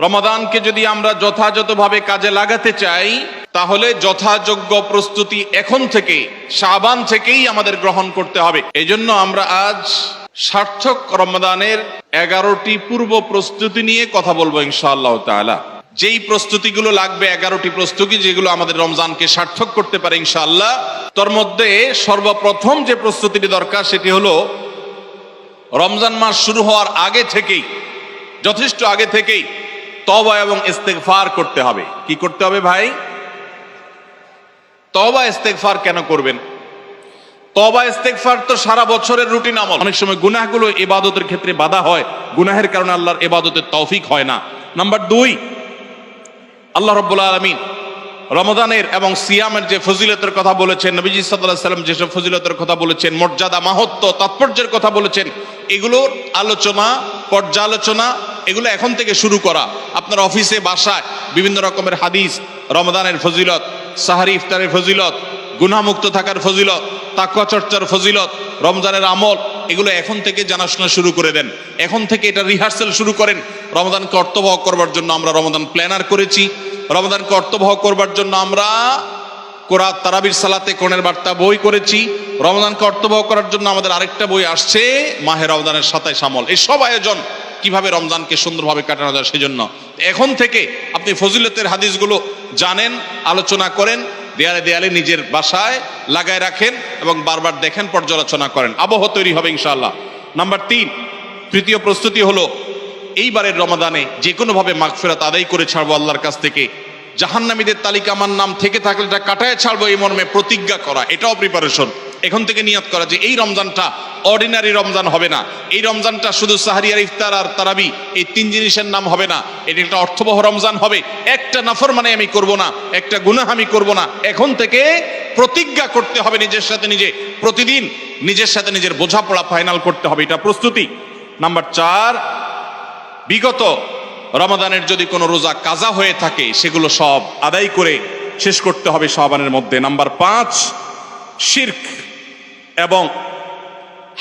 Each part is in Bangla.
রমাদানকে যদি আমরা যথাযথভাবে কাজে লাগাতে চাই তাহলে যথাযোগ্য প্রস্তুতি এখন থেকে, শাবান থেকেই আমাদের গ্রহণ করতে হবে। এই জন্য আমরা আজ সার্থক রমাদানের 11টি পূর্ব প্রস্তুতি নিয়ে কথা বলবো ইনশাআল্লাহ তাআলা। যেই প্রস্তুতিগুলো লাগবে, 11টি প্রস্তুতি যেগুলো আমাদের রমজানকে সার্থক করতে পারে ইনশাআল্লাহ, তার মধ্যে সর্বপ্রথম যে প্রস্তুতিটি দরকার সেটি হলো রমজান মাস শুরু হওয়ার আগে থেকেই, যথেষ্ট আগে থেকেই তওবা এবং ইস্তেগফার করতে হবে। কি করতে হবে ভাই? তওবা ইস্তেগফার কেন করবেন? তওবা ইস্তেগফার তো সারা বছরের রুটিন আমল। অনেক সময় গুনাহগুলো ইবাদতের ক্ষেত্রে বাধা হয়, গুনাহের কারণে আল্লাহর ইবাদতের তৌফিক হয় না। নাম্বার 2, আল্লাহ রাব্বুল আলামিন রমজানের এবং সিয়ামের যে ফজিলতের কথা বলেছেন, নবীজি সাল্লাল্লাহু আলাইহি ওয়াসাল্লাম যেসব ফজিলতের কথা বলেছেন, মর্যাদা, মাহাত্ম্য, তাৎপর্যের কথা বলেছেন, এগুলোর আলোচনা, পর্যালোচনা এগুলো এখন থেকে শুরু করা। আপনার অফিসে, বাসায় বিভিন্ন রকমের হাদিস, রমজানের ফজিলত, সাহারি ইফতারের ফজিলত, গুনাহমুক্ত থাকার ফজিলত, তাকওয়া চর্চার ফজিলত, রমজানের আমল, এগুলো এখন থেকে জানাশোনা শুরু করে দেন। এখন থেকে এটা রিহার্সাল শুরু করেন। রমজানকে অর্থবহ করবার জন্য আমরা রমজান প্ল্যানার করেছি। রমজানকে অর্থবহ করবার জন্য আমরা কোরআন তারাবির সালাতে কোরআনের বার্তা বই করেছি। রমজানকে অর্থবহ করার জন্য আমাদের আরেকটা বই আসছে, মাহে রমজানের 27 আমল। এই সব আয়োজন কিভাবে রমজানকে সুন্দরভাবে কাটানো যায় সেজন্য এখন থেকে আপনি ফজিলতের হাদিসগুলো জানেন, আলোচনা করেন, দেয়ালে দেয়ালে নিজের বাসায় লাগায় রাখেন এবং বারবার দেখেন, পর্যালোচনা করেন, আবহ তৈরি হবে ইনশাআল্লাহ। নাম্বার 3, তৃতীয় প্রস্তুতি হলো এইবারের রমাদানে যে কোনোভাবে মাগফিরাত আদায় করে ছাড়বো আল্লাহর কাছ থেকে। জাহান্নামীদের তালিকা আমার নাম থেকে থাকলে এটা কাটায় ছাড়বো, এই মর্মে প্রতিজ্ঞা করা, এটাও প্রিপারেশন। এখন থেকে নিয়ত করা যে এই রমজানটা অর্ডিনারি রমজান হবে না, এই রমজানটা শুধু সাহারি আর ইফতার আর তারাবি এই 3 জিনিসের নাম হবে না, এটা একটা অর্থবহ রমজান হবে। একটা নাফরমানি আমি করব না, একটা গুনাহ আমি করব না। এখন থেকে প্রতিজ্ঞা করতে হবে নিজের সাথে নিজে, প্রতিদিন নিজের সাথে নিজের বোঝাপড়া ফাইনাল করতে হবে, এটা প্রস্তুতি। নাম্বার 4, বিগত রমাদানের যদি কোনো রোজা কাজা হয়ে থাকে সেগুলো সব আদায় করে শেষ করতে হবে শাবানের মধ্যে। নাম্বার 5, শিরক এবং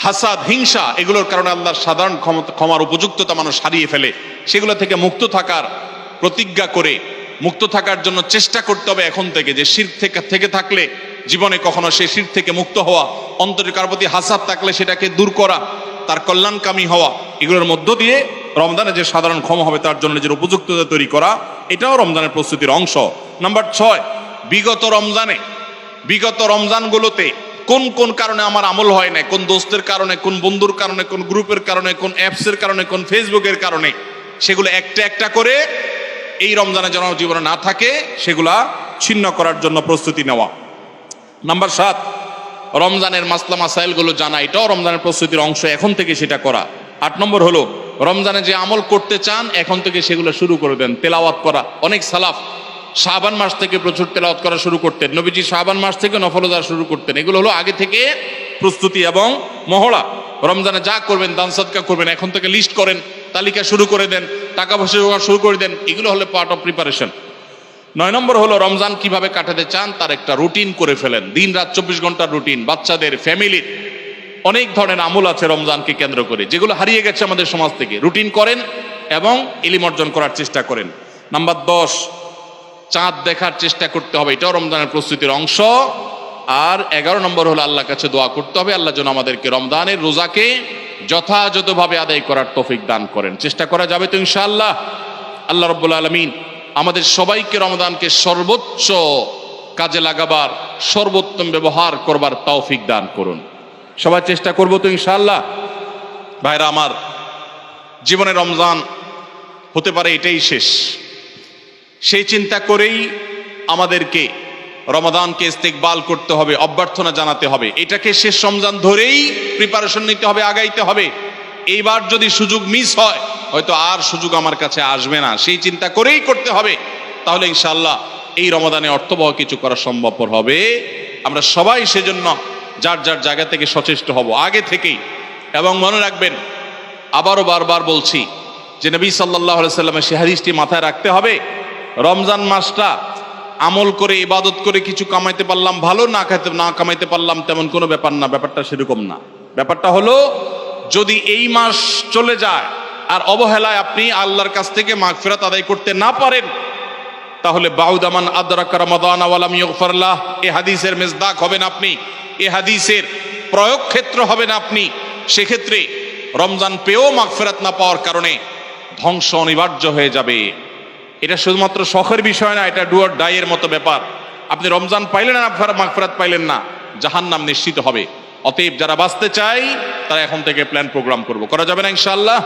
হাসাদ, হিংসা, এগুলোর কারণে আল্লাহর সাধারণ ক্ষমার উপযুক্ততা মানুষ হারিয়ে ফেলে, সেগুলো থেকে মুক্ত থাকার প্রতিজ্ঞা করে মুক্ত থাকার জন্য চেষ্টা করতে হবে এখন থেকে। যে শিরক থেকে থাকলে জীবনে কখনো সেই শিরক থেকে মুক্ত হওয়া, অন্তরে কার প্রতি হাসাদ থাকলে সেটাকে দূর করা, তার কল্যাণকামী হওয়া, এগুলোর মধ্য দিয়ে রমজানে যে সাধারণ ক্ষমা হবে তার জন্য নিজের উপযুক্ততা তৈরি করা, এটাও রমজানের প্রস্তুতির অংশ। নাম্বার 6, বিগত রমজানগুলোতে কোন কোন কারণে আমার আমল হয় না, কোন দোস্তের কারণে, কোন বন্ধুর কারণে, কোন গ্রুপের কারণে, কোন অ্যাপসের কারণে, কোন ফেসবুকের কারণে, সেগুলো একটা একটা করে এই রমজানে যেন জীবনে না থাকে সেগুলা ছিন্ন করার জন্য প্রস্তুতি নেওয়া। নাম্বার 7, রমজানের মাসলা মাসাইলগুলো জানা, এটাও রমজানের প্রস্তুতির অংশ, এখন থেকে সেটা করা। 8 নম্বর হলো রমজানে যে আমল করতে চান এখন থেকে সেগুলো শুরু করে দেন, তেলাওয়াত করা। অনেক সালাফ শাবান মাস থেকে প্রচুর তেলাওয়াত করা শুরু করতেন, নবীজি শাবান মাস থেকে নফল রোজা শুরু করতেন। এগুলো হলো আগে থেকে প্রস্তুতি এবং মহড়া। রমজানে যা করবেন, দান সাদকা করবেন, এখন থেকে লিস্ট করেন, তালিকা শুরু করে দেন, টাকা পয়সা জোগাড় শুরু করে দেন, এগুলো হলো পার্ট অফ প্রিপারেশন। 9 নম্বর হলো রমজান কিভাবে কাটাতে চান তার একটা রুটিন করে ফেলেন, দিন রাত 24 ঘন্টার রুটিন। বাচ্চাদের, ফ্যামিলির অনেক ধরনের আমল আছে রমজানকে কেন্দ্র করে, যেগুলো হারিয়ে গেছে আমাদের সমাজ থেকে। রুটিন করেন এবং ইলম অর্জন করার চেষ্টা করেন। নাম্বার 10, চাঁদ দেখার চেষ্টা করতে হবে, এটাও রমজানের প্রস্তুতির অংশ। আর 11 নম্বর হলো আল্লাহর কাছে দোয়া করতে হবে, আল্লাহ যেন আমাদেরকে রমজানের রোজাকে যথাযথভাবে আদায় করার তৌফিক দান করেন। চেষ্টা করা যাবে তো ইনশাআল্লাহ। আল্লাহ রাব্বুল আলামিন আমাদের সবাইকে রমজানকে সর্বোচ্চ কাজে লাগাবার, সর্বোত্তম ব্যবহার করবার তৌফিক দান করুন। সবাই চেষ্টা করবো তো ইনশাআল্লাহ। ভাইরা আমার, জীবনে রমজান হতে পারে এটাই শেষ, সেই চিন্তা করেই আমাদেরকে রমাদানকে ইস্তেকবাল করতে হবে, অভ্যর্থনা জানাতে হবে। এটাকে শেষ রমজান ধরেই প্রিপারেশন নিতে হবে, আগাইতে হবে। এইবার যদি সুযোগ মিস হয় হয়তো আর সুযোগ আমার কাছে আসবে না, সেই চিন্তা করেই করতে হবে। তাহলে ইনশাআল্লাহ এই রমাদানে অর্থবহ কিছু করা সম্ভবপর হবে। আমরা সবাই সেজন্য যার যার জায়গা থেকে সচেষ্ট হব আগে থেকেই। এবং মনে রাখবেন, আবারও বারবার বলছি যে নবী সাল্লাল্লাহু আলাইহি সাল্লামের সেই হাদিসটি মাথায় রাখতে হবে, রমজান মাসটা আমল করে, ইবাদত করে কিছু কামাইতে পারলাম ভালো, না কামাইতে পারলাম তেমন কোনো ব্যাপার না। ব্যাপারটা সেরকম না। ব্যাপারটা হলো যদি এই মাস চলে যায় আর অবহেলায় আপনি আল্লাহর কাছ থেকে মাগফিরাত আদায় করতে না পারেন, তাহলে বাউদামান আদরাকা রমাদান ওয়া লাম ইগফার লাহ, এই হাদিসের মেজদাক হবেন আপনি, এই হাদিসের প্রয়োগ ক্ষেত্র হবেন আপনি। সেক্ষেত্রে রমজান পেয়েও মাগফিরাত না পাওয়ার কারণে ধ্বংস অনিবার্য হয়ে যাবে। এটা শুধুমাত্র শখের বিষয় না, এটা ডু অর ডাই এর মতো ব্যাপার। আপনি রমজান পাইলেন না, মাগফিরাত পাইলেন না, জাহান্নাম নিশ্চিত হবে। অতএব যারা বাঁচতে চাই তারা এখন থেকে প্ল্যান প্রোগ্রাম করা যাবে না ইনশাআল্লাহ।